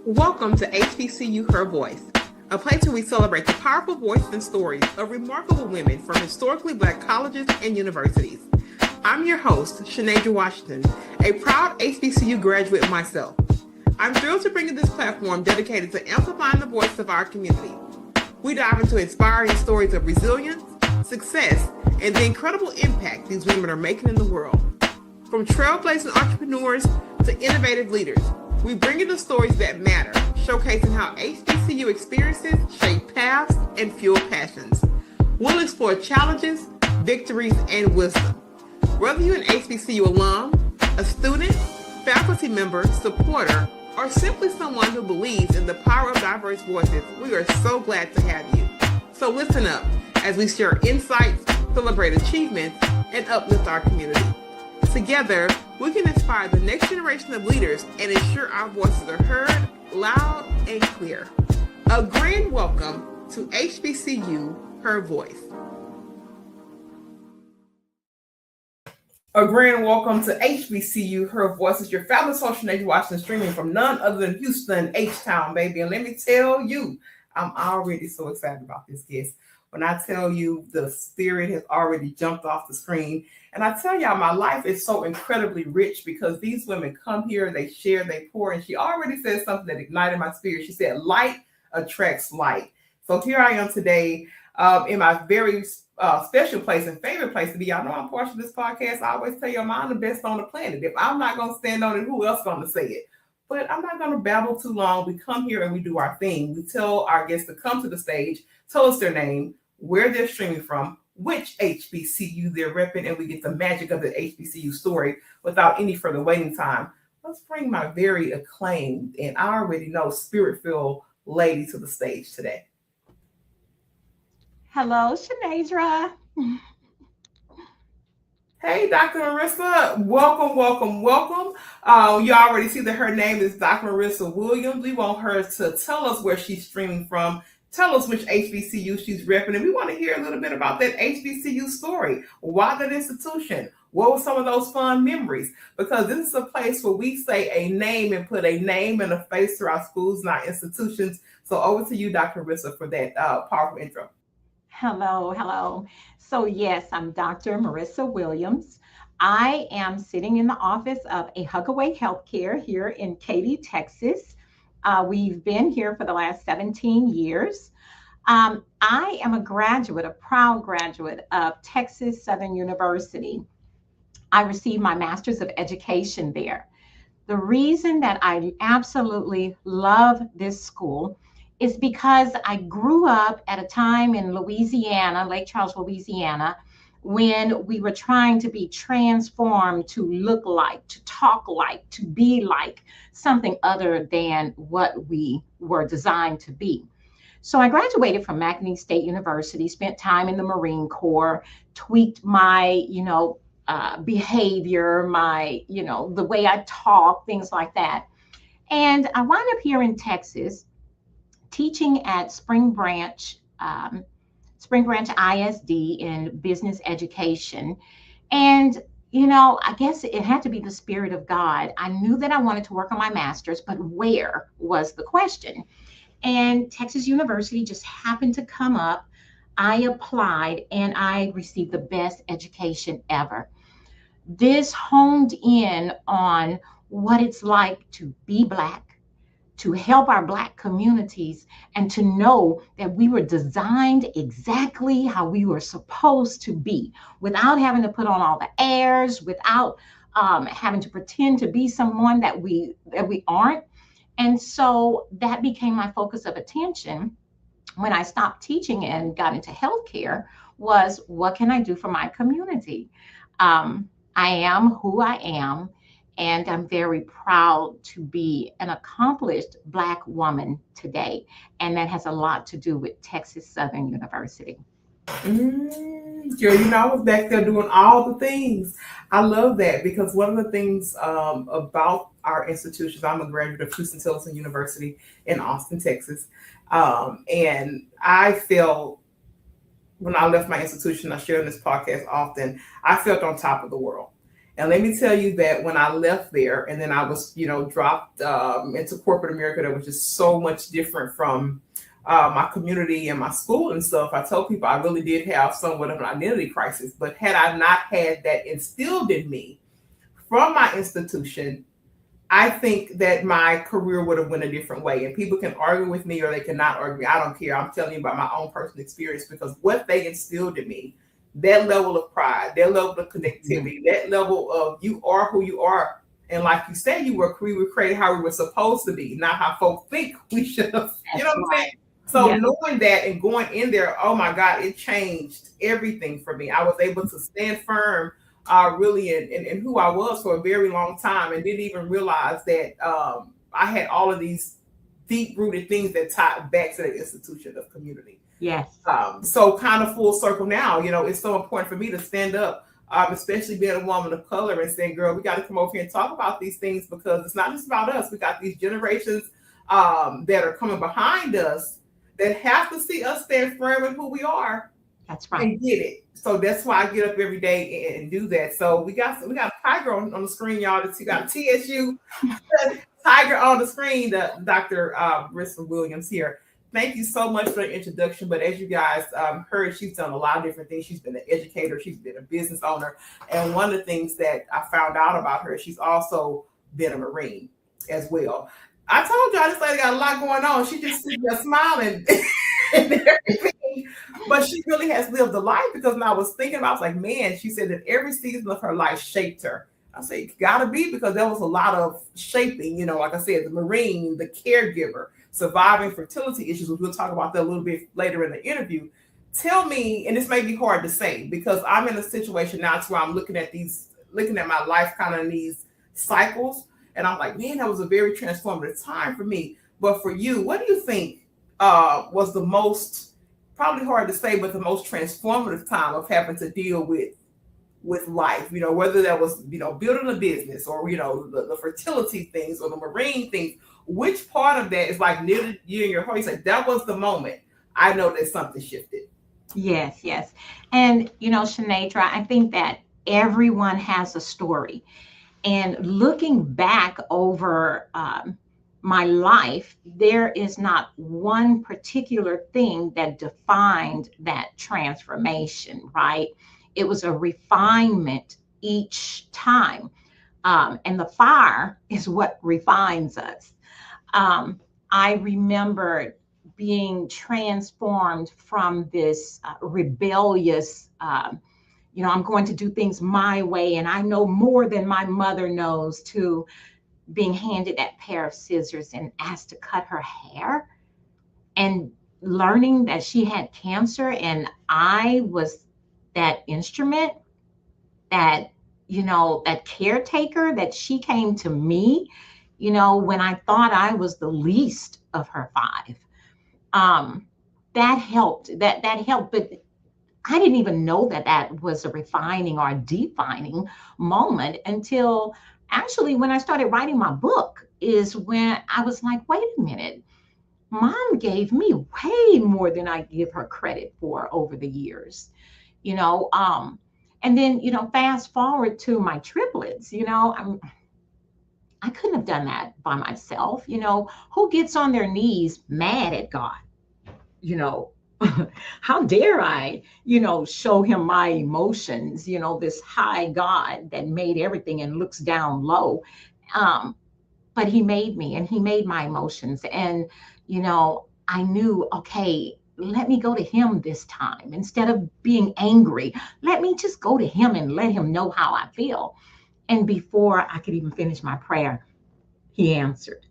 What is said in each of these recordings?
Welcome to HBCU Her Voice, a place where we celebrate the powerful voices and stories of remarkable women from historically Black colleges and universities. I'm your host, Shanasia Washington, a proud HBCU graduate myself. I'm thrilled to bring you this platform dedicated to amplifying the voice of our community. We dive into inspiring stories of resilience, success, and the incredible impact these women are making in the world. From trailblazing entrepreneurs to innovative leaders, we bring you the stories that matter, showcasing how HBCU experiences shape paths and fuel passions. We'll explore challenges, victories, and wisdom. Whether you're an HBCU alum, a student, faculty member, supporter, or simply someone who believes in the power of diverse voices, we are so glad to have you. So listen up as we share insights, celebrate achievements, and uplift our community. Together, we can inspire the next generation of leaders and ensure our voices are heard loud and clear. A grand welcome to HBCU Her Voice. A grand welcome to HBCU Her Voice. It's your fabulous social Shanasia Washington, streaming from none other than Houston, H-Town, baby. And let me tell you, I'm already so excited about this guest. When I tell you the spirit has already jumped off the screen. And I tell y'all, my life is so incredibly rich because these women come here, they share, they pour. And she already said something that ignited my spirit. She said, light attracts light. So here I am today in my very special place and favorite place to be. Y'all know I'm part of this podcast. I always tell you I'm the best on the planet. If I'm not going to stand on it, who else going to say it? But I'm not going to babble too long. We come here and we do our thing. We tell our guests to come to the stage, tell us their name, where they're streaming from, which HBCU they're repping, and we get the magic of the HBCU story without any further waiting time. Let's bring my very acclaimed and I already know spirit-filled lady to the stage today. Hello, Shanasia. Hey, Dr. Marisa, welcome, welcome, welcome. You already see that her name is Dr. Marisa Williams. We want her to tell us where she's streaming from, tell us which HBCU she's repping, and we want to hear a little bit about that HBCU story. Why that institution? What were some of those fun memories? Because this is a place where we say a name and put a name and a face to our schools and our institutions. So over to you, Dr. Marisa, for that powerful intro. Hello. So yes, I'm Dr. Marisa Williams. I am sitting in the office of a Huckaway Healthcare here in Katy, Texas. We've been here for the last 17 years. I am a proud graduate of Texas Southern University. I received my Master's of Education there. The reason that I absolutely love this school is because I grew up at a time in Louisiana, Lake Charles, Louisiana, when we were trying to be transformed to look like, to talk like, to be like something other than what we were designed to be. So I graduated from McNeese State University, spent time in the Marine Corps, tweaked my, behavior, the way I talk, things like that. And I wound up here in Texas teaching at Spring Branch ISD in business education. And, I guess it had to be the spirit of God. I knew that I wanted to work on my master's, but where was the question? And Texas University just happened to come up. I applied and I received the best education ever. This honed in on what it's like to be Black, to help our Black communities, and to know that we were designed exactly how we were supposed to be, without having to put on all the airs, without having to pretend to be someone that we aren't. And so that became my focus of attention when I stopped teaching and got into healthcare, was what can I do for my community? I am who I am. And I'm very proud to be an accomplished Black woman today. And that has a lot to do with Texas Southern University. Girl, I was back there doing all the things. I love that because one of the things about our institutions, I'm a graduate of Houston University in Austin, Texas. And I felt when I left my institution, I share in this podcast often, I felt on top of the world. And let me tell you that when I left there and then I was, dropped into corporate America, that was just so much different from my community and my school and stuff. I told people I really did have somewhat of an identity crisis. But had I not had that instilled in me from my institution, I think that my career would have went a different way. And people can argue with me or they cannot argue. I don't care. I'm telling you about my own personal experience, because what they instilled in me, that level of pride, that level of connectivity, that level of you are who you are. And like you said, we were created how we were supposed to be, not how folks think we should have. You know what I'm saying? So knowing that and going in there, oh my God, it changed everything for me. I was able to stand firm really in who I was for a very long time, and didn't even realize that I had all of these deep-rooted things that tied back to the institution of community. Yes. So kind of full circle now, it's so important for me to stand up, especially being a woman of color, and saying, girl, we got to come over here and talk about these things, because it's not just about us. We got these generations that are coming behind us that have to see us stand firm in who we are. That's right. And get it. So that's why I get up every day and do that. So we got a tiger on the screen, y'all. We got a TSU tiger on the screen, Dr. Marisa Williams here. Thank you so much for the introduction. But as you guys heard, she's done a lot of different things. She's been an educator. She's been a business owner. And one of the things that I found out about her, she's also been a Marine as well. I told y'all this lady got a lot going on. She just sitting there smiling and everything. But she really has lived a life, because when I was thinking about it, I was like, man, she said that every season of her life shaped her. I say, it gotta be, because there was a lot of shaping, like I said, the Marine, the caregiver, surviving fertility issues, which we'll talk about that a little bit later in the interview. Tell me, and this may be hard to say, because I'm in a situation now where I'm looking at my life kind of in these cycles, and I'm like, man, that was a very transformative time for me. But for you, what do you think was the most, probably hard to say, but the most transformative time of having to deal with life, whether that was, building a business, or, the fertility things or the Marine things? Which part of that is like near you in your heart? You say, that was the moment I know that something shifted. Yes. And, Shanadra, I think that everyone has a story. And looking back over my life, there is not one particular thing that defined that transformation, right? It was a refinement each time. And the fire is what refines us. I remember being transformed from this rebellious, I'm going to do things my way, and I know more than my mother knows, to being handed that pair of scissors and asked to cut her hair, and learning that she had cancer, and I was that instrument, that caretaker, that she came to me, when I thought I was the least of her five. That helped. That helped, but I didn't even know that was a refining or a defining moment until actually when I started writing my book, is when I was like, wait a minute, Mom gave me way more than I give her credit for over the years, and then, fast forward to my triplets, I couldn't have done that by myself. Who gets on their knees mad at God? How dare I, show him my emotions, this high God that made everything and looks down low. But he made me, and he made my emotions. And, I knew, okay, let me go to him this time. Instead of being angry, let me just go to him and let him know how I feel. And before I could even finish my prayer, he answered.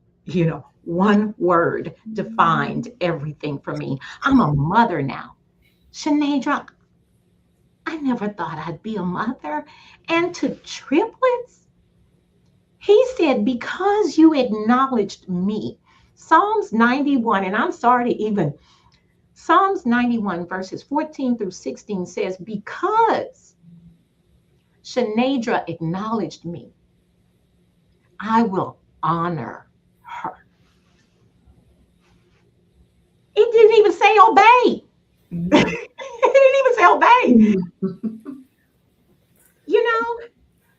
One word defined everything for me. I'm a mother now. Shanadra, I never thought I'd be a mother. And to triplets, he said, because you acknowledged me. Psalms 91, and I'm sorry to even, Psalms 91 verses 14 through 16 says, because Shanadra acknowledged me, I will honor her. It didn't even say obey. It didn't even say obey.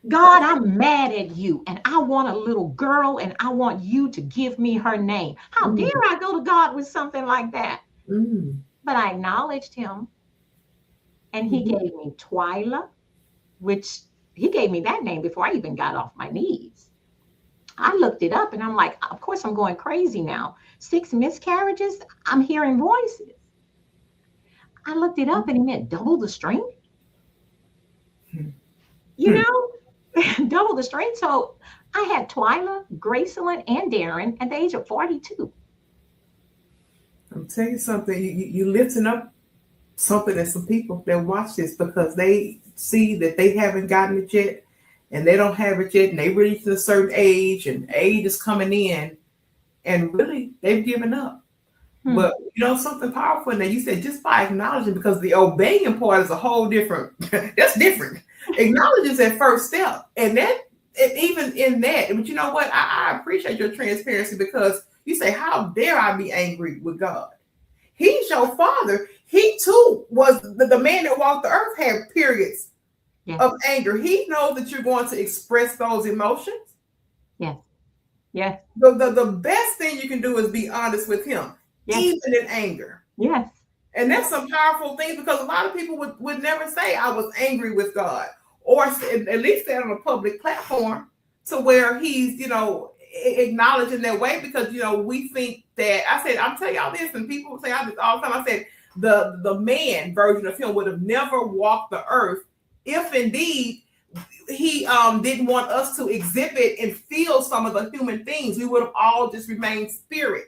God, I'm mad at you and I want a little girl and I want you to give me her name. How dare Mm, I go to God with something like that? mm, But I acknowledged him and he mhm. gave me Twyla, which he gave me that name before I even got off my knees. I looked it up and I'm like, of course, I'm going crazy now. 6 miscarriages, I'm hearing voices. I looked it up and it meant double the strength, you Hmm. know, double the strength. So I had Twyla, Gracelyn, and Darren at the age of 42. I'm telling you something. You lifting up something that some people that watch this because they see that they haven't gotten it yet, and they don't have it yet, and they reach a certain age, and age is coming in, and really they've given up. Hmm. But you know something powerful in that you said just by acknowledging, because the obeying part is a whole different. That's different. Acknowledge is that first step, and that and even in that. But you know what? I appreciate your transparency because you say, "How dare I be angry with God? He's your father. He too was the man that walked the earth had periods Yes, of anger. He knows that you're going to express those emotions. yes, yes, The best thing you can do is be honest with him, yes, even in anger." yes, And that's some powerful things because a lot of people would never say I was angry with God, or at least say on a public platform to where he's, acknowledging their way, because we think that I said, I'm telling y'all this, and people say this all the time. I said the man version of him would have never walked the earth if indeed he didn't want us to exhibit and feel some of the human things. We would have all just remained spirit.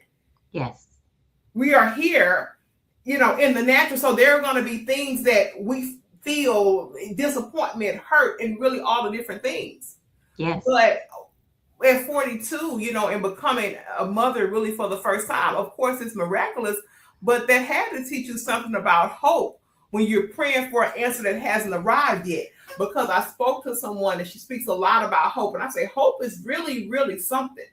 yes, We are here, in the natural. So there are going to be things that we feel disappointment, hurt, and really all the different things. yes, But at 42, and becoming a mother really for the first time, of course, it's miraculous. But that had to teach you something about hope when you're praying for an answer that hasn't arrived yet. Because I spoke to someone and she speaks a lot about hope. And I say, hope is really, really something.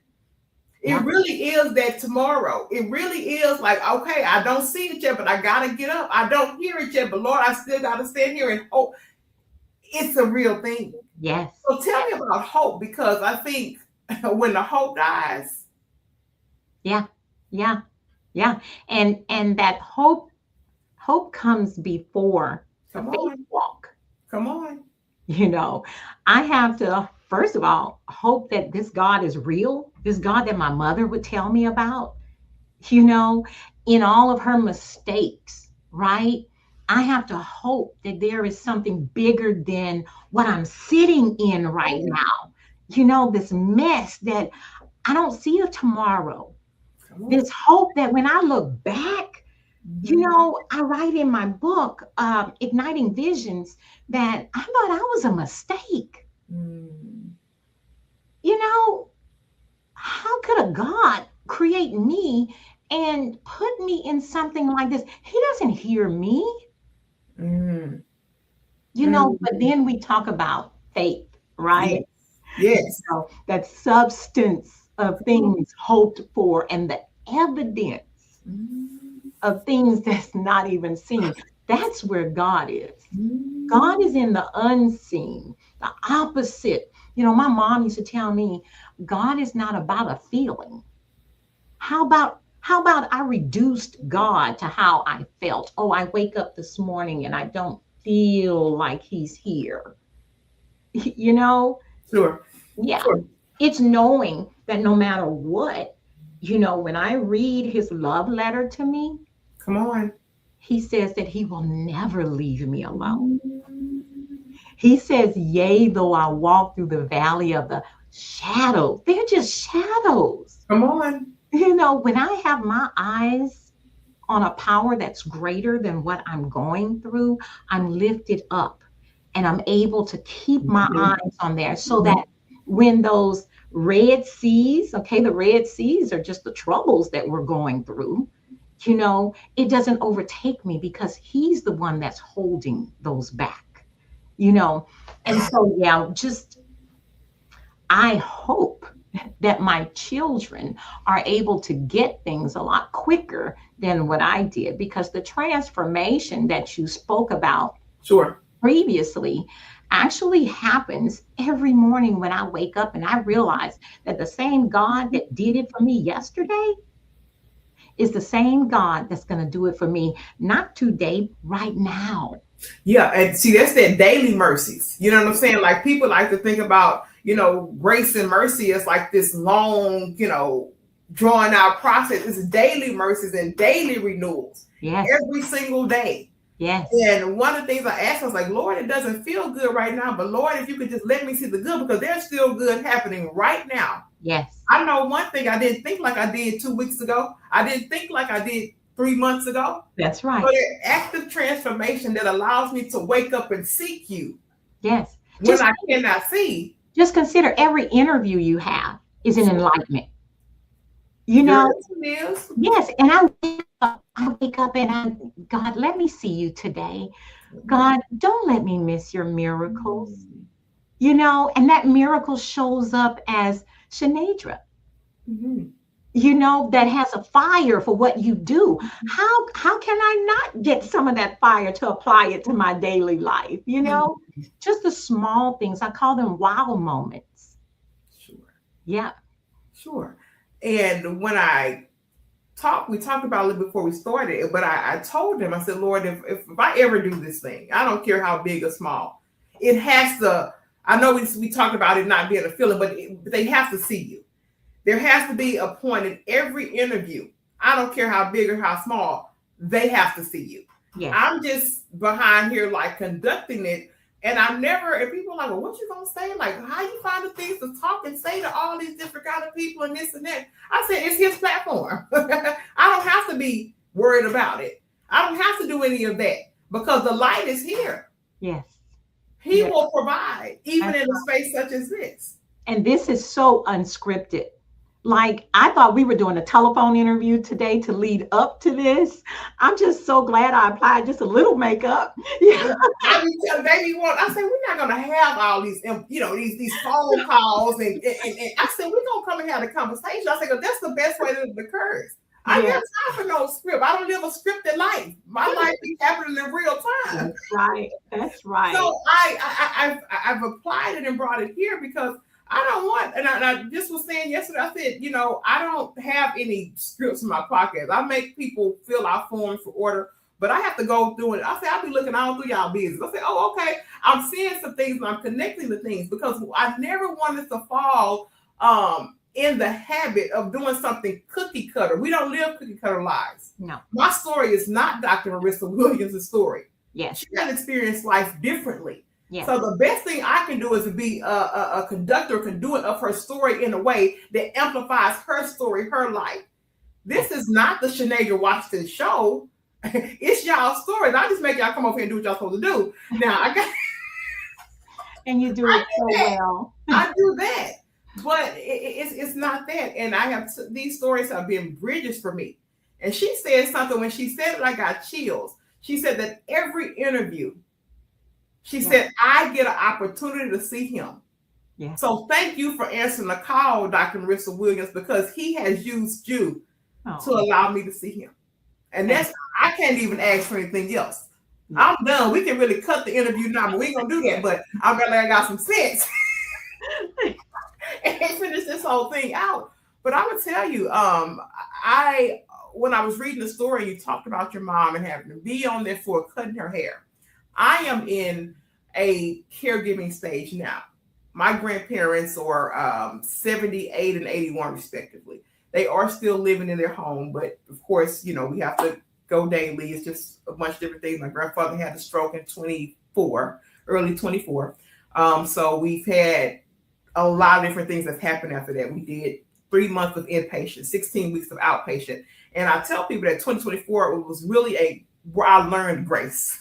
It yeah, really is that tomorrow. It really is like, okay, I don't see it yet, but I got to get up. I don't hear it yet, but Lord, I still got to stand here and hope. It's a real thing. yes, So tell me about hope, because I think when the hope dies, yeah, yeah, yeah. And that hope comes before the come faith on, walk. come on. You know, I have to, first of all, hope that this God is real, this God that my mother would tell me about, you know, in all of her mistakes, right? I have to hope that there is something bigger than what I'm sitting in right now. You know, this mess that I don't see a tomorrow. Come on. This hope that when I look back, you Mhm. know, I write in my book, Igniting Visions, that I thought I was a mistake. Mm. You know, how could a God create me and put me in something like this? He doesn't hear me, Mm. you know, but Mm. then we talk about faith, right? Yes, yes. So that substance of things hoped for and the evidence Mm. of things that's not even seen. That's where God is. Mm. God is in the unseen, the opposite. You know, my mom used to tell me, God is not about a feeling. How about I reduced God to how I felt? Oh, I wake up this morning and I don't feel like he's here. You know? Sure, Yeah. sure. It's knowing that no matter what, you know, when I read his love letter to me, Come on. he says that he will never leave me alone. Mm. He says, yea, though I walk through the valley of the shadow, they're just shadows. Come on. You know, when I have my eyes on a power that's greater than what I'm going through, I'm lifted up and I'm able to keep my Mhm. eyes on there so that when those red seas, okay, the red seas are just the troubles that we're going through, you know, it doesn't overtake me because he's the one that's holding those back, you know. And so, yeah, just I hope that my children are able to get things a lot quicker than what I did because the transformation that you spoke about Sure. previously, actually happens every morning when I wake up and I realize that the same God that did it for me yesterday is the same God that's going to do it for me, not today, right now. Yeah, and see, that's that daily mercies. You know what I'm saying? Like people like to think about, grace and mercy as like this long, drawn out process. It's daily mercies and daily renewals Yes, every single day. yes, And one of the things I asked, I was like, Lord, it doesn't feel good right now, but Lord, if you could just let me see the good, because there's still good happening right now. yes. I know one thing, I didn't think like I did 2 weeks ago. I didn't think like I did 3 months ago. That's right. But an active transformation that allows me to wake up and seek you Yes. when I cannot see. Just consider every interview you have is an enlightenment. You know, Yes. yes. And I wake up and God, let me see you today. God, don't let me miss your miracles. And that miracle shows up as Shanadra, that has a fire for what you do. How can I not get some of that fire to apply it to my daily life? Just the small things. I call them wow moments. Sure. Yeah. Sure. And when we talked about it a little before we started, but I told them, I said, Lord, if I ever do this thing, I don't care how big or small, it has to, I know we talked about it not being a feeling, but they have to see you. There has to be a point in every interview. I don't care how big or how small, they have to see you. Yes. I'm just behind here like conducting it. And people are like, well, what you gonna say? Like, how you find the things to talk and say to all these different kind of people and this and that? I said, it's his platform. I don't have to be worried about it. I don't have to do any of that because the light is here. Yes. He will provide, even in a space such as this. And this is so unscripted. Like, I thought we were doing a telephone interview today to lead up to this. I'm just so glad I applied just a little makeup. Yeah. I be telling baby, I said, we're not going to have all these, these phone calls. And I said, we're going to come and have a conversation. I said, that's the best way that it occurs. I have time for no script. I don't live a scripted life. My life is happening in real time. That's right. That's right. So I've applied it and brought it here because I don't want, and I just was saying yesterday, I said, I don't have any scripts in my podcast. I make people fill out forms for order, but I have to go through it. I say, I'll be looking all through y'all business. I say, oh, okay. I'm seeing some things and I'm connecting the things because I never wanted to fall in the habit of doing something cookie cutter. We don't live cookie cutter lives. No. My story is not Dr. Marisa Williams' story. Yes. She got to experience life differently. Yes. So the best thing I can do is to be a conductor, conduit of her story in a way that amplifies her story, her life. This is not the Shanadra Washington show. It's y'all's stories. I just make y'all come over here and do what y'all supposed to do. Now I got, and you do it so well. I do that, but it's not that. And I have these stories have been bridges for me. And she said something when she said it, I got chills. She said that every interview. She said, I get an opportunity to see him. Yeah. So thank you for answering the call, Dr. Marisa Williams, because he has used you to allow me to see him. And I can't even ask for anything else. I'm done. We can really cut the interview now, but we ain't going to do that. But I'm glad I got some sense and finish this whole thing out. But I would tell you, when I was reading the story, you talked about your mom and having to be on there for cutting her hair. I am in a caregiving stage now. My grandparents are 78 and 81 respectively. They are still living in their home, but of course, we have to go daily. It's just a bunch of different things. My grandfather had a stroke in early 24. So we've had a lot of different things that happened after that. We did 3 months of inpatient, 16 weeks of outpatient. And I tell people that 2024 was really where I learned grace.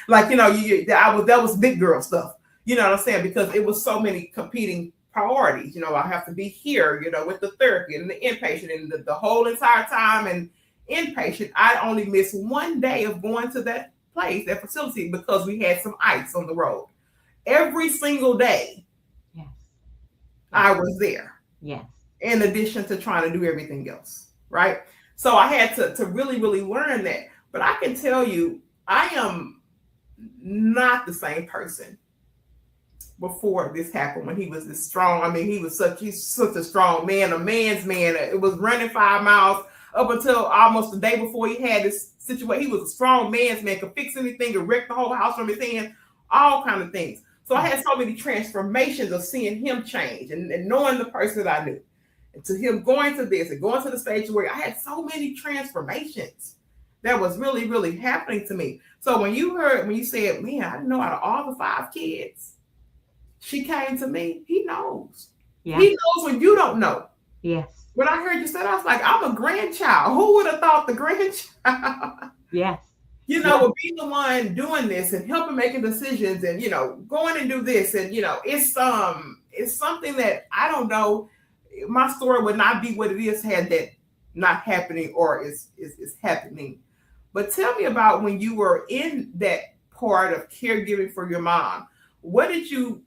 Like, that was big girl stuff. You know what I'm saying? Because it was so many competing priorities. I have to be here, with the therapy and the inpatient and the whole entire time and inpatient. I only missed one day of going to that place, that facility, because we had some ice on the road. Every single day, yes, I was there. Yes. In addition to trying to do everything else, right? So I had to really, really learn that. But I can tell you, I am not the same person before this happened, when he was this strong. I mean, he's such a strong man, a man's man. It was running 5 miles up until almost the day before he had this situation. He was a strong man's man, could fix anything, could wreck the whole house from his hand, all kind of things. So I had so many transformations of seeing him change and knowing the person that I knew. And to him going to this and going to the stage where I had so many transformations that was really, really happening to me. So when you said, man, I didn't know out of all the 5 kids, she came to me, he knows. Yeah. He knows when you don't know. Yes. When I heard you say that, I was like, I'm a grandchild. Who would have thought the grandchild? Yes. Would be the one doing this and helping making decisions and, going and do this. And, it's something that I don't know. My story would not be what it is had that not happening or is happening. But tell me about when you were in that part of caregiving for your mom. What did you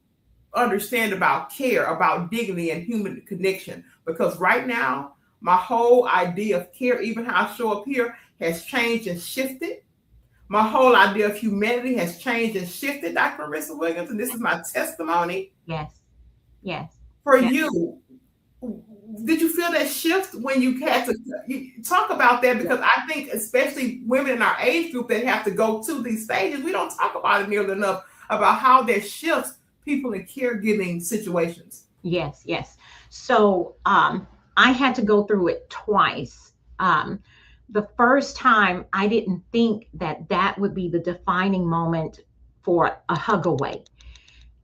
understand about care, about dignity and human connection? Because right now, my whole idea of care, even how I show up here, has changed and shifted. My whole idea of humanity has changed and shifted, Dr. Marisa Williams, and this is my testimony. Yes. For you, did you feel that shift when you had to talk about that? Because I think especially women in our age group that have to go to these stages, we don't talk about it nearly enough about how that shifts people in caregiving situations. Yes. So I had to go through it twice. The first time, I didn't think that would be the defining moment for a hug away.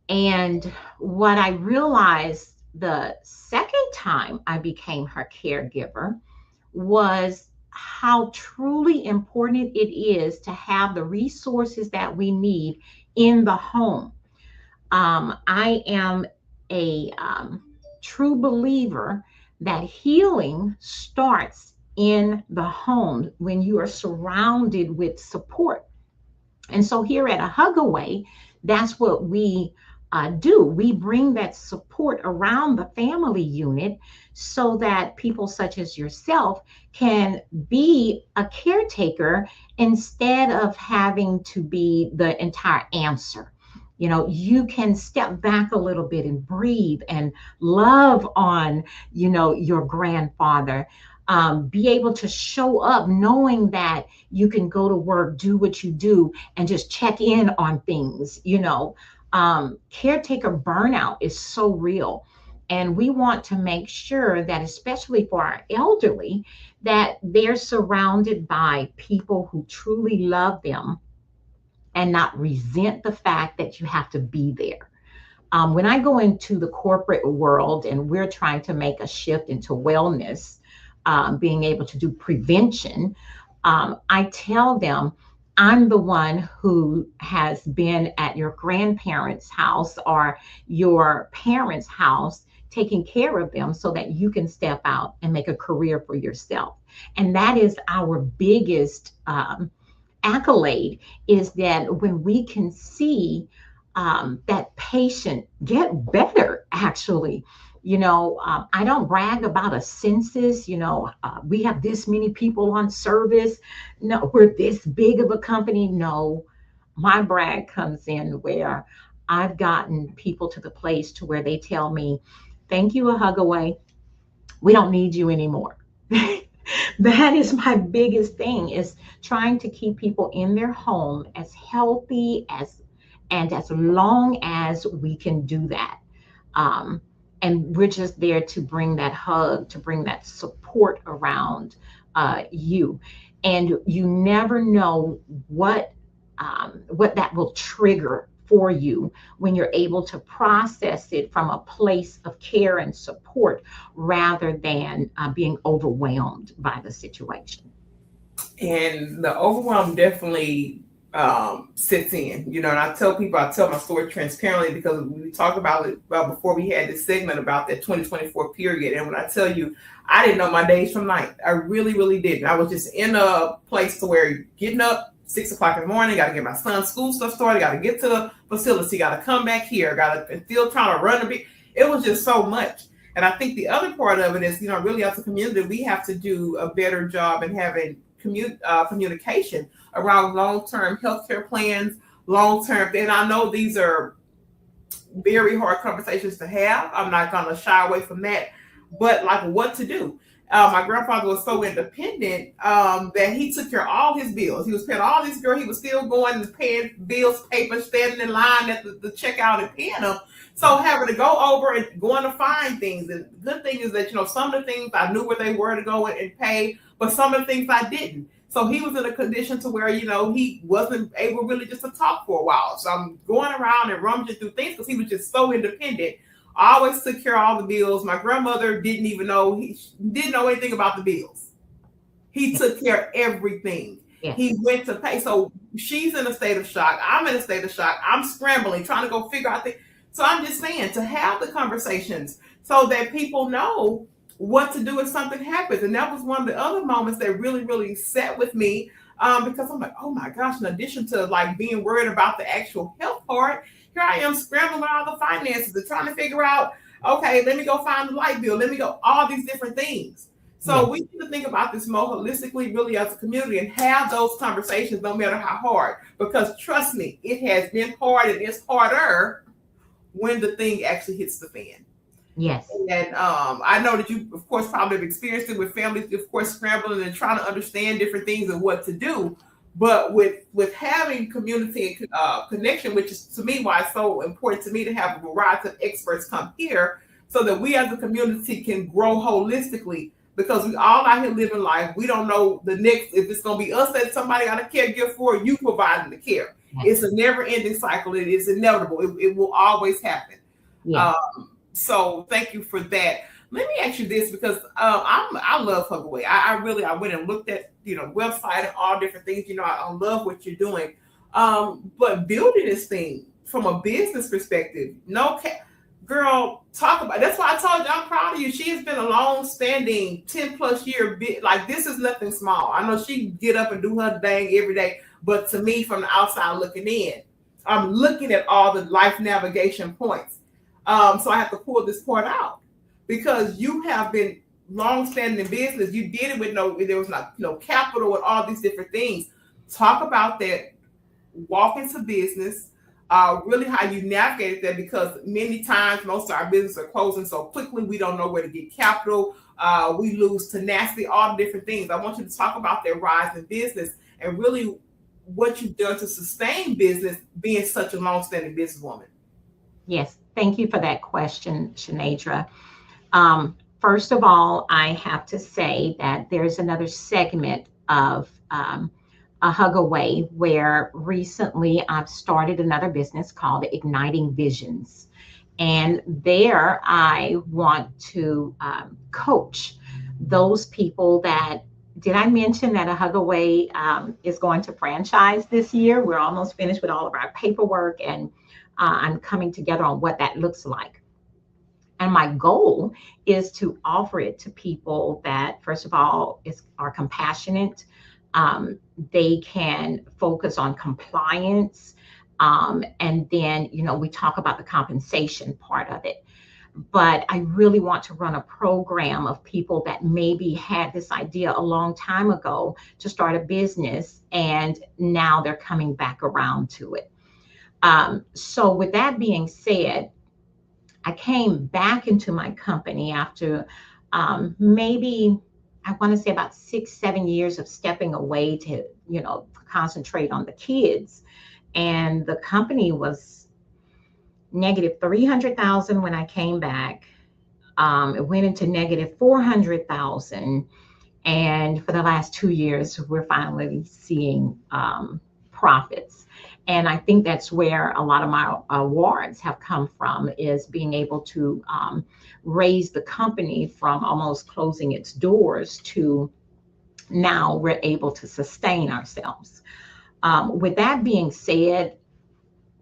And what I realized the second time I became her caregiver was how truly important it is to have the resources that we need in the home. I am a true believer that healing starts in the home when you are surrounded with support. And so here at A Hug Away, that's what we do. We bring that support around the family unit so that people such as yourself can be a caretaker instead of having to be the entire answer. You can step back a little bit and breathe and love on, your grandfather. Be able to show up knowing that you can go to work, do what you do, and just check in on things. Caretaker burnout is so real. And we want to make sure that, especially for our elderly, that they're surrounded by people who truly love them and not resent the fact that you have to be there. When I go into the corporate world and we're trying to make a shift into wellness, being able to do prevention, I tell them, I'm the one who has been at your grandparents' house or your parents' house taking care of them so that you can step out and make a career for yourself. And that is our biggest accolade, is that when we can see that patient get better, actually. I don't brag about a census, we have this many people on service. No, we're this big of a company. No, my brag comes in where I've gotten people to the place to where they tell me, thank you, A Hug Away. We don't need you anymore. That is my biggest thing, is trying to keep people in their home as healthy and as long as we can do that. And we're just there to bring that hug, to bring that support around you. And you never know what that will trigger for you when you're able to process it from a place of care and support rather than being overwhelmed by the situation. And the overwhelm definitely sits in, and I tell my story transparently, because we talked about it before we had this segment about that 2024 period. And when I tell you, I didn't know my days from night. I really, really didn't. I was just in a place to where getting up 6 o'clock in the morning, got to get my son's school stuff started, got to get to the facility, got to come back here, got to still trying to run a bit. It was just so much. And I think the other part of it is, really as a community, we have to do a better job in having communication around long-term healthcare plans, long-term. And I know these are very hard conversations to have. I'm not going to shy away from that. But like what to do. My grandfather was so independent that he took care of all his bills. He was paying all these girls. He was still going and paying bills, paper, standing in line at the checkout and paying them. So having to go over and going to find things. And the good thing is that, some of the things I knew where they were to go and pay, but some of the things I didn't. So he was in a condition to where, he wasn't able really just to talk for a while. So I'm going around and rummaging through things because he was just so independent. I always took care of all the bills. My grandmother didn't even know, he didn't know anything about the bills. He took care of everything. Yeah. He went to pay. So she's in a state of shock. I'm in a state of shock. I'm scrambling, trying to go figure out things. So I'm just saying, to have the conversations so that people know what to do if something happens. And that was one of the other moments that really, really sat with me because I'm like, oh my gosh, in addition to like being worried about the actual health part, here I am scrambling with all the finances and trying to figure out, okay, let me go find the light bill. Let me go, all these different things. So we need to think about this more holistically, really, as a community, and have those conversations no matter how hard. Because trust me, it has been hard and it's harder when the thing actually hits the fan. Yes. And I know that you, of course, probably have experienced it with families, of course, scrambling and trying to understand different things and what to do. But with having community connection, which is to me why it's so important to me to have a variety of experts come here so that we as a community can grow holistically, because we all out here living life. We don't know the next, if it's going to be us that somebody got a caregiver for, you providing the care. It's a never ending cycle. It is inevitable. It will always happen. Yeah. So thank you for that. Let me ask you this, because I love Hug Away. I went and looked at website and all different things. I love what you're doing. But building this thing from a business perspective, girl, talk about. That's why I told you I'm proud of you. She has been a long-standing 10+ year bit. Like, this is nothing small. I know she get up and do her thing every day, but to me, from the outside looking in, I'm looking at all the life navigation points. So I have to pull this part out, because you have been long-standing in business. You did it with there was no capital and all these different things. Talk about that. Walk into business. Really how you navigated that, because many times most of our businesses are closing so quickly, we don't know where to get capital. We lose tenacity, all the different things. I want you to talk about that rise in business and really what you've done to sustain business, being such a long-standing businesswoman. Yes, thank you for that question, Shanadra. First of all, I have to say that there's another segment of a Hug Away where recently I've started another business called Igniting Visions. And there I want to coach those people that, did I mention that a Hug Away is going to franchise this year? We're almost finished with all of our paperwork, and I'm coming together on what that looks like. And my goal is to offer it to people that, first of all, are compassionate. They can focus on compliance. And then, we talk about the compensation part of it. But I really want to run a program of people that maybe had this idea a long time ago to start a business, and now they're coming back around to it. So with that being said, I came back into my company after maybe, I want to say about 6-7 years of stepping away to, concentrate on the kids. And the company was negative 300,000 when I came back. It went into negative 400,000. And for the last 2 years, we're finally seeing profits. And I think that's where a lot of my awards have come from, is being able to raise the company from almost closing its doors to now we're able to sustain ourselves. With that being said,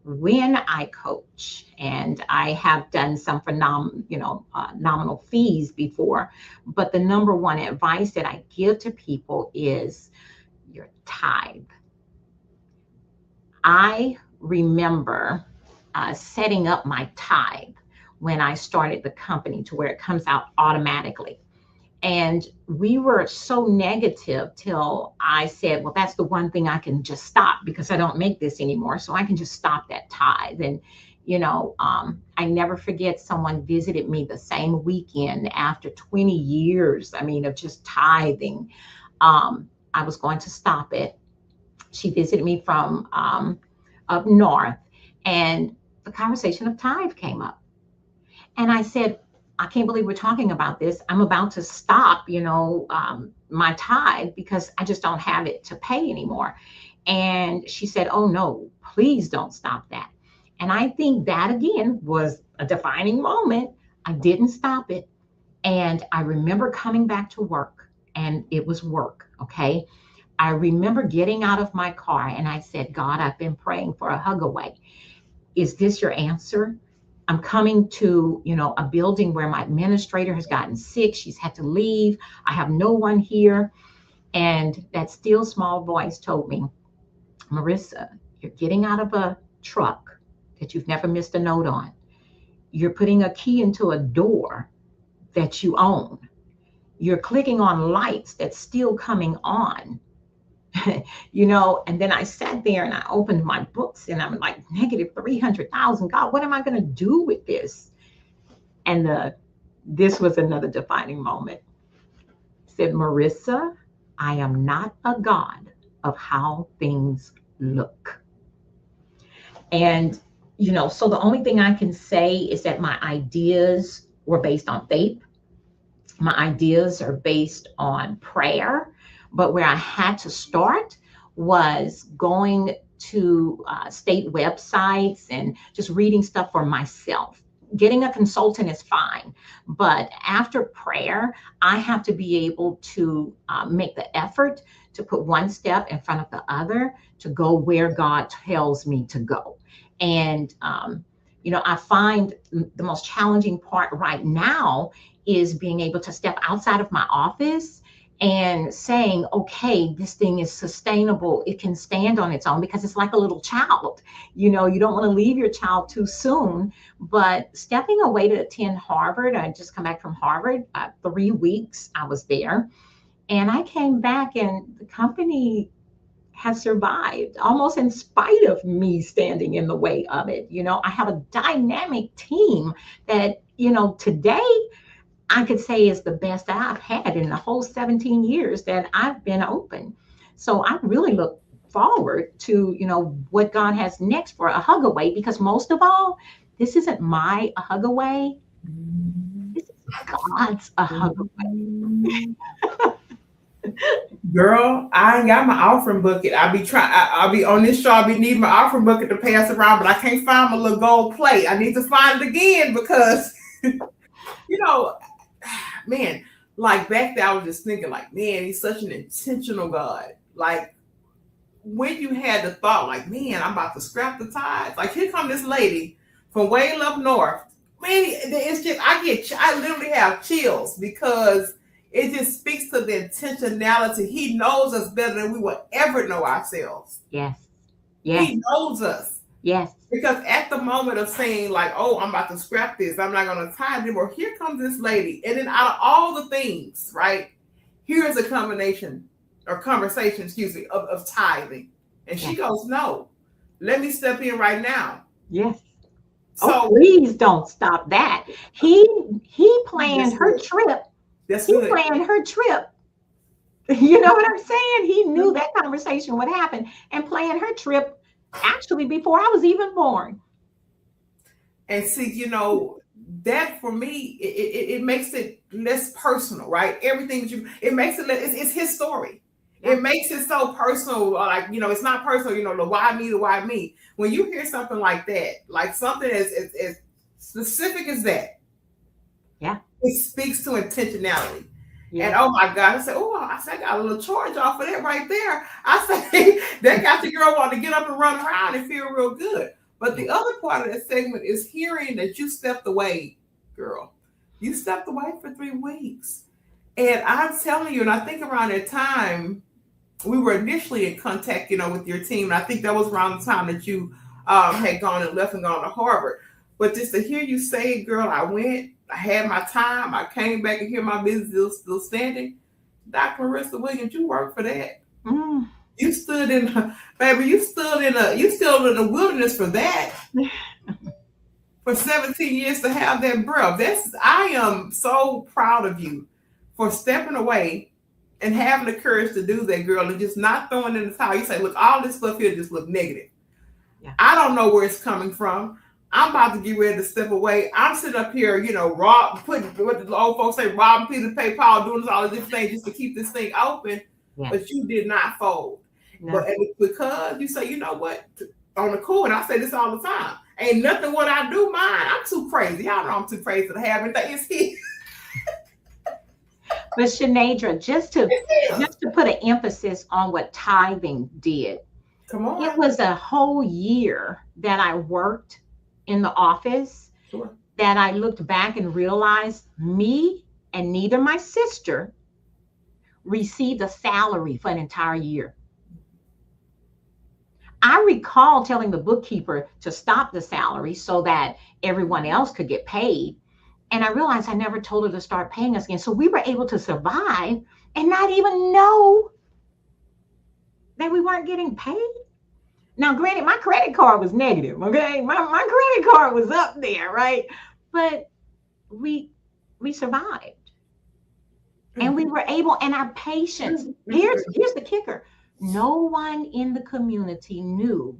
when I coach, and I have done some for nominal fees before, but the number one advice that I give to people is your tithe. I remember setting up my tithe when I started the company to where it comes out automatically. And we were so negative till I said, well, that's the one thing I can just stop, because I don't make this anymore. So I can just stop that tithe. And, I never forget someone visited me the same weekend after 20 years, I mean, of just tithing. I was going to stop it. She visited me from up north, and the conversation of tithe came up. And I said, I can't believe we're talking about this. I'm about to stop, my tithe because I just don't have it to pay anymore. And she said, oh no, please don't stop that. And I think that again was a defining moment. I didn't stop it. And I remember coming back to work, and it was work. Okay. I remember getting out of my car and I said, God, I've been praying for a hug away. Is this your answer? I'm coming to, a building where my administrator has gotten sick. She's had to leave. I have no one here. And that still small voice told me, Marisa, you're getting out of a truck that you've never missed a note on. You're putting a key into a door that you own. You're clicking on lights that's still coming on. And then I sat there and I opened my books and I'm like, negative 300,000. God, what am I going to do with this? And this was another defining moment. I said, Marisa, I am not a God of how things look. And, so the only thing I can say is that my ideas were based on faith. My ideas are based on prayer. But where I had to start was going to state websites and just reading stuff for myself. Getting a consultant is fine. But after prayer, I have to be able to make the effort to put one step in front of the other to go where God tells me to go. And, I find the most challenging part right now is being able to step outside of my office and saying, okay, this thing is sustainable. It can stand on its own, because it's like a little child. You don't want to leave your child too soon, but stepping away to attend Harvard, I just come back from Harvard, 3 weeks I was there, and I came back and the company has survived almost in spite of me standing in the way of it. I have a dynamic team that, today I could say is the best I've had in the whole 17 years that I've been open. So I really look forward to, what God has next for a hug away, because most of all, this isn't my a hug away. This is God's a hug away. Girl, I ain't got my offering bucket. I'll be on this show. I'll be needing my offering bucket to pass around, but I can't find my little gold plate. I need to find it again because, man, like back there, I was just thinking, like, man, he's such an intentional God. Like, when you had the thought, like, man, I'm about to scrap the tithes. Like, here come this lady from way up north. Man, it's just, I literally have chills because it just speaks to the intentionality. He knows us better than we will ever know ourselves. Yes. He knows us. Yes. Because at the moment of saying, like, oh, I'm about to scrap this, I'm not going to tithe anymore, here comes this lady. And then out of all the things, right, here's a conversation of tithing. And she goes, no, let me step in right now. Yes. So please don't stop that. He planned her trip. Planned her trip. You know what I'm saying? He knew that conversation would happen and planned her trip actually before I was even born. And see, that for me, it makes it less personal, right? Everything it makes it, it's his story. Yeah. It makes it so personal. Like, it's not personal, the why me. When you hear something like that, like something as specific as that, yeah, it speaks to intentionality. Yeah. And oh my God, I said, I got a little charge off of that right there. I say that got your girl want to get up and run around and feel real good. But the other part of that segment is hearing that you stepped away, girl. You stepped away for 3 weeks. And I'm telling you, and I think around that time, we were initially in contact, with your team. And I think that was around the time that you had gone and left and gone to Harvard. But just to hear you say, girl, I went, I had my time, I came back and hear my business still standing. Dr. Marisa Williams, you worked for that. Mm. You stood in, baby, you still in the wilderness for that. for 17 years to have that breath. I am so proud of you for stepping away and having the courage to do that, girl, and just not throwing in the towel. You say, look, all this stuff here just look negative. Yeah. I don't know where it's coming from. I'm about to get ready to step away. I'm sitting up here, putting what the old folks say, robbing Peter to pay Paul, doing all of this thing just to keep this thing open. Yeah. But you did not fold. No. But because you say, you know what, on the cool, and I say this all the time, ain't nothing what I do mine. I'm too crazy. Y'all know I'm too crazy to have anything. It's here. But Shanadra, just to put an emphasis on what tithing did. Come on. It was a whole year that I worked in the office. Sure. That I looked back and realized me and neither my sister received a salary for an entire year. I recall telling the bookkeeper to stop the salary so that everyone else could get paid. And I realized I never told her to start paying us again. So we were able to survive and not even know that we weren't getting paid. Now, granted, my credit card was negative, okay? My credit card was up there, right? But we survived. And we were able, and our patience, here's the kicker. No one in the community knew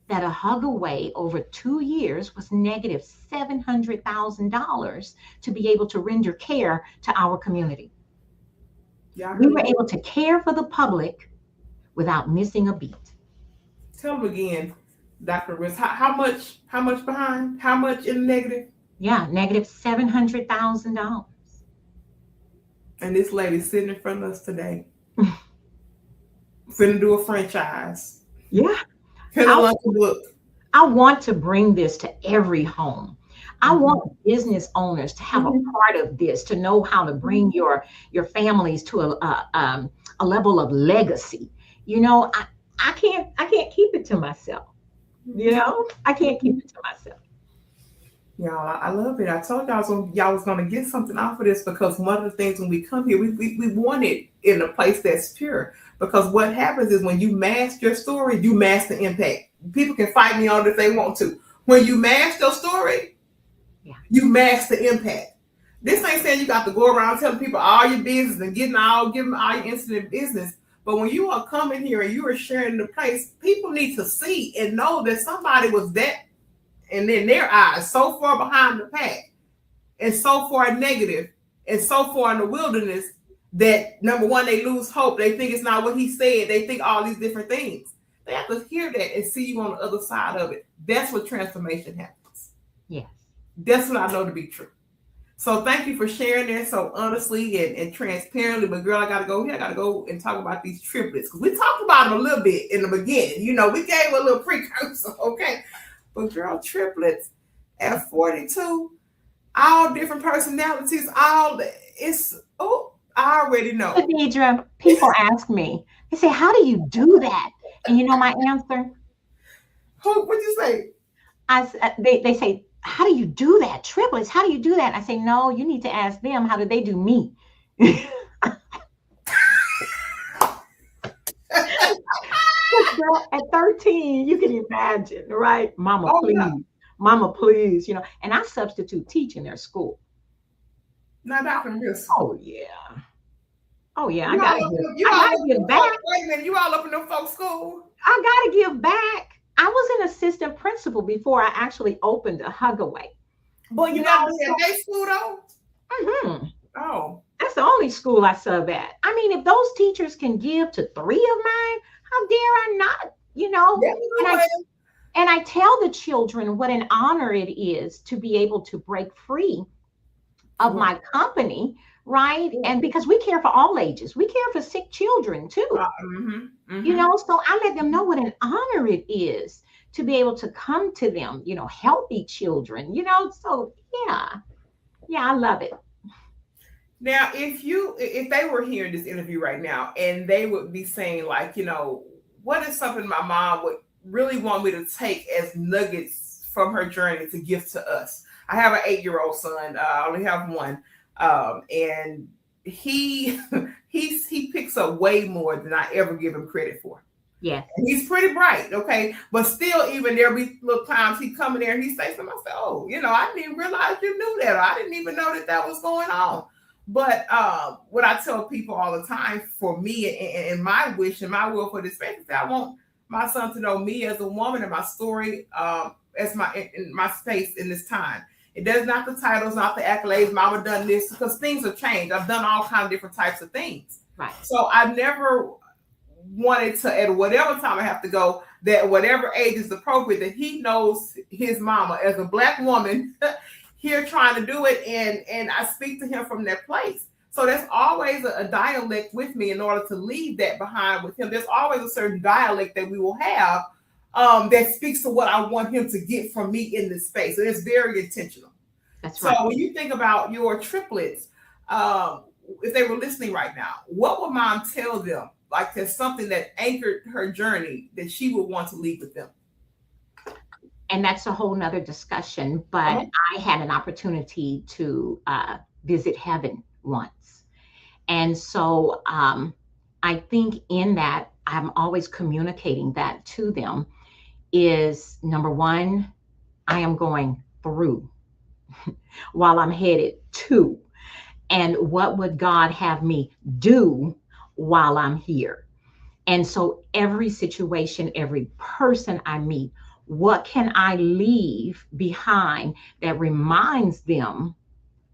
that a hug away over 2 years was negative $700,000 to be able to render care to our community. Yeah, we were able to care for the public without missing a beat. Tell them again, Dr. Riss, how much behind? How much in negative? Yeah, negative $700,000. And this lady's sitting in front of us today. Finna do a franchise. Yeah. Finna book. I want to bring this to every home. I want business owners to have a part of this, to know how to bring your families to a level of legacy. I can't keep it to myself. I can't keep it to myself. Y'all, I love it. I told y'all was gonna get something off of this, because one of the things when we come here, we want it in a place that's pure. Because what happens is when you mask your story, you mask the impact. People can fight me on it if they want to. When you mask your story, you mask the impact. This ain't saying you got to go around telling people all your business and give them all your incident business. But when you are coming here and you are sharing the place, people need to see and know that somebody was that, and in their eyes, so far behind the pack and so far negative and so far in the wilderness that, number one, they lose hope. They think it's not what he said. They think all these different things. They have to hear that and see you on the other side of it. That's what transformation happens. Yes. That's what I know to be true. So thank you for sharing that so honestly and transparently. But girl, I gotta go and talk about these triplets, because we talked about them a little bit in the beginning. We gave a little precursor, okay? But girl, triplets at 42, all different personalities, I already know. Deidre, people ask me, they say, how do you do that? And you know my answer? What'd you say? They say, how do you do that? Triplets, how do you do that? I say, no, you need to ask them, how did they do me? At 13, you can imagine, right? Mama, please. Yeah. Mama, please. And I substitute teach in their school. Now, Dr. Miss. Oh, yeah. I gotta give back. Wait a minute, you all up in them folks' school? I gotta give back. I was an assistant principal before I actually opened a hug away. But you got to be at day school though? Mm-hmm. Oh. That's the only school I sub at. I mean, if those teachers can give to 3 of mine, how dare I not, And I tell the children what an honor it is to be able to break free of my company, right? And because we care for all ages, we care for sick children too. So I let them know what an honor it is to be able to come to them, healthy children, so yeah, I love it. Now, if they were hearing this interview right now and they would be saying like, what is something my mom would really want me to take as nuggets from her journey to give to us? I have an 8-year-old son. I only have one. And he picks up way more than I ever give him credit for. Yes. And he's pretty bright, okay? But still, even there'll be little times he come in there and he say something, I say, oh, I didn't even realize you knew that. Or I didn't even know that was going on. But what I tell people all the time, for me and my wish and my will for this space, I want my son to know me as a woman and my story as my space in this time. It does not the titles, not the accolades. Mama done this, because things have changed. I've done all kinds of different types of things. Right. So I never wanted to, at whatever time I have to go, that whatever age is appropriate, that he knows his mama as a Black woman here trying to do it, and I speak to him from that place. So there's always a dialect with me in order to leave that behind with him. There's always a certain dialect that we will have that speaks to what I want him to get from me in this space. And it's very intentional. That's right. So when you think about your triplets, if they were listening right now, what would mom tell them? Like, there's something that anchored her journey that she would want to leave with them. And that's a whole nother discussion, but I had an opportunity to visit heaven once. And so I think in that, I'm always communicating that to them is, number one, I am going through while I'm headed to. And what would God have me do while I'm here? And so every situation, every person I meet, what can I leave behind that reminds them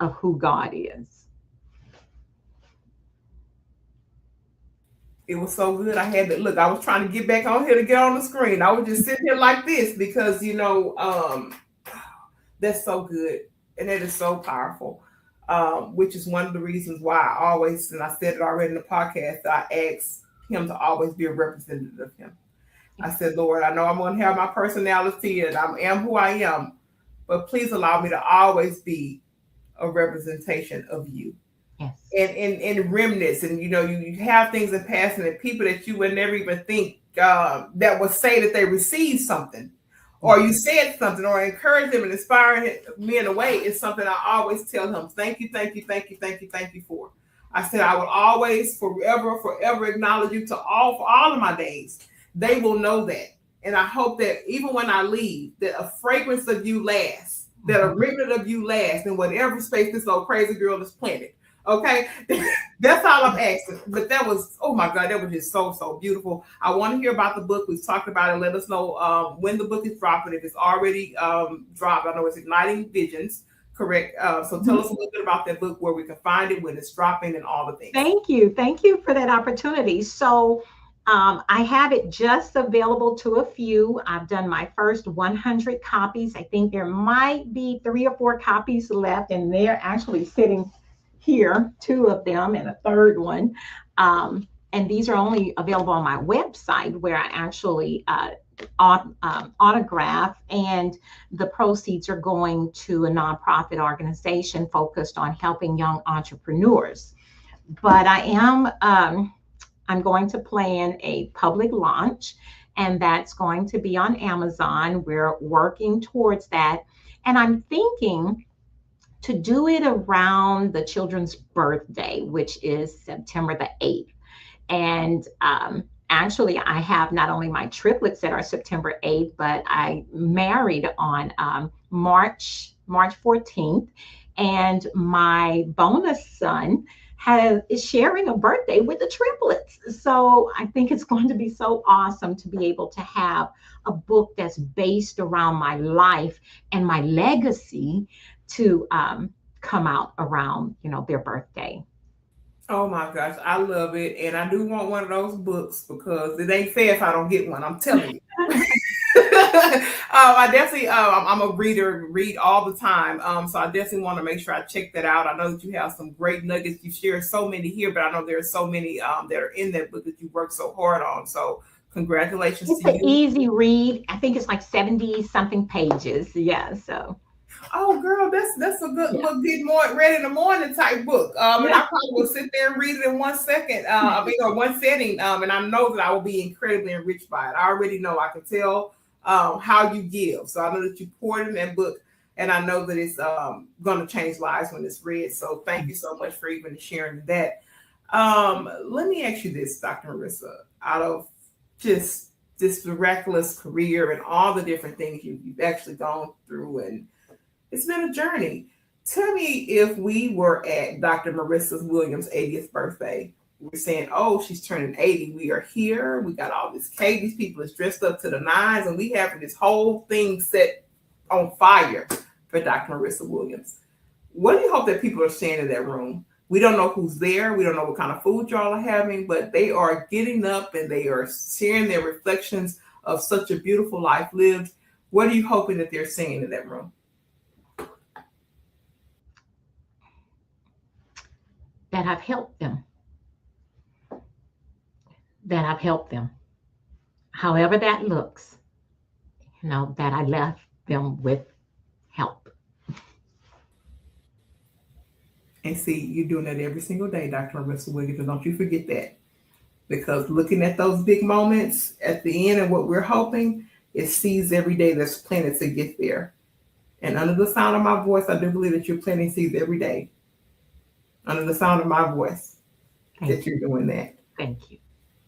of who God is? It was so good. I had to look. I was trying to get back on here to get on the screen. I was just sitting here like this because, that's so good. And it is so powerful, which is one of the reasons why I always, and I said it already in the podcast, I asked him to always be a representative of him. I said, Lord, I know I'm going to have my personality and I am who I am, but please allow me to always be a representation of you. Yes. And remnants, and you have things in passing, and people that you would never even think that would say that they received something, or you said something, or encourage them and inspire me in a way, is something I always tell him. Thank you for. I said I will always, forever acknowledge you for all of my days. They will know that, and I hope that even when I leave, that a fragrance of you lasts, that a remnant of you lasts in whatever space this old crazy girl is planted. Okay, that's all I'm asking. But that was, oh my God, that was just so beautiful. I want to hear about the book. We've talked about it. Let us know when the book is dropping. If it's already dropped, I know it's Igniting Visions, correct? So tell us a little bit about that book, where we can find it, when it's dropping, and all the things. Thank you for that opportunity. So I have it just available to a few. I've done my first 100 copies. I think there might be 3 or 4 copies left, and they're actually sitting here, 2 of them and a third one. And these are only available on my website, where I actually autograph, and the proceeds are going to a nonprofit organization focused on helping young entrepreneurs. But I'm going to plan a public launch, and that's going to be on Amazon. We're working towards that. And I'm thinking to do it around the children's birthday, which is September the 8th. And actually, I have not only my triplets that are September 8th, but I married on March 14th. And my bonus son is sharing a birthday with the triplets. So I think it's going to be so awesome to be able to have a book that's based around my life and my legacy to come out around, their birthday. Oh my gosh, I love it. And I do want one of those books, because it ain't fair if I don't get one. I'm telling you. I definitely, I'm a reader, read all the time. So I definitely want to make sure I check that out. I know that you have some great nuggets. You share so many here, but I know there are so many that are in that book that you worked so hard on. So congratulations to you. It's an easy read. I think it's like 70 something pages. Yeah. So. Oh, girl, that's a good look. Get more ready in the morning type book. And I probably will sit there and read it in 1 second. Or one setting. And I know that I will be incredibly enriched by it. I already know. I can tell how you give. So I know that you poured in that book, and I know that it's going to change lives when it's read. So thank you so much for even sharing that. Let me ask you this, Dr. Marisa. Out of just this miraculous career and all the different things you've actually gone through. And it's been a journey. Tell me, if we were at Dr. Marisa Williams' 80th birthday, we're saying, oh, she's turning 80. We are here. We got all this cake. These people is dressed up to the nines, and we have this whole thing set on fire for Dr. Marisa Williams. What do you hope that people are saying in that room? We don't know who's there. We don't know what kind of food y'all are having, but they are getting up and they are sharing their reflections of such a beautiful life lived. What are you hoping that they're saying in that room? That I've helped them. That I've helped them. However that looks, that I left them with help. And see, you're doing that every single day, Dr. Marisa Williams, and don't you forget that. Because looking at those big moments at the end and what we're hoping, it seeds every day that's planted to get there. And under the sound of my voice, I do believe that you're planting seeds every day. Under the sound of my voice, you're doing that. Thank you.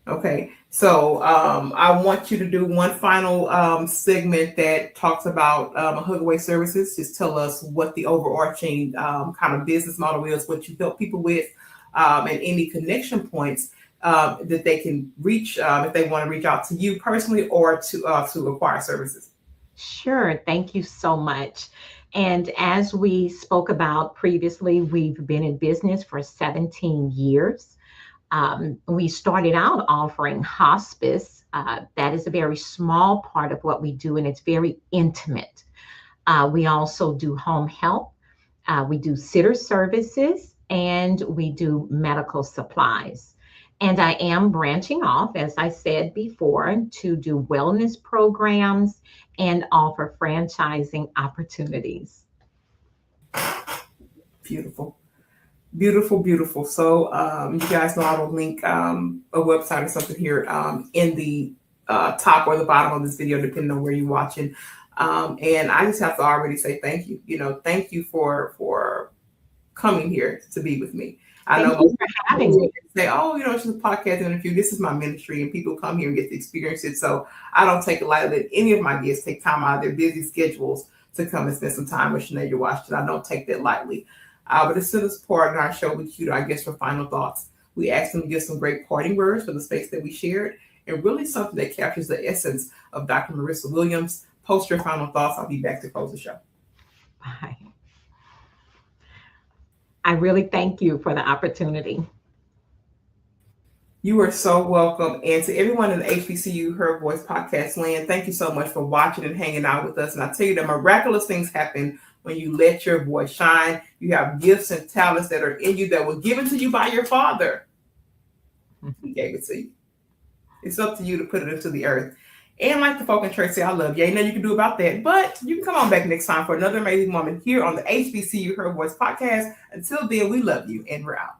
Okay, so I want you to do one final segment that talks about Hug Away Services. Just tell us what the overarching kind of business model is, what you help people with, and any connection points that they can reach if they want to reach out to you personally or to acquire services. Sure. Thank you so much. And as we spoke about previously, we've been in business for 17 years. We started out offering hospice. That is a very small part of what we do, and it's very intimate. We also do home health. We do sitter services, and we do medical supplies. And I am branching off, as I said before, to do wellness programs and offer franchising opportunities. Beautiful. Beautiful, beautiful. So you guys know I will link a website or something here in the top or the bottom of this video, depending on where you're watching. And I just have to already say thank you. Thank you for coming here to be with me. I know most people say, oh, it's just a podcast interview. This is my ministry, and people come here and get to experience it. So I don't take it lightly that any of my guests take time out of their busy schedules to come and spend some time with Sinead Washington. I don't take that lightly. But as soon as part in our show, we cue our guests for final thoughts. We ask them to give some great parting words for the space that we shared, and really something that captures the essence of Dr. Marisa Williams. Post your final thoughts. I'll be back to close the show. Bye. I really thank you for the opportunity. You are so welcome. And to everyone in the HBCU Her Voice podcast land, thank you so much for watching and hanging out with us. And I tell you that miraculous things happen when you let your voice shine. You have gifts and talents that are in you that were given to you by your father. He gave it to you. It's up to you to put it into the earth. And like the folk in church say, I love you. Ain't nothing you can do about that. But you can come on back next time for another amazing moment here on the HBCU Her Voice podcast. Until then, we love you and we're out.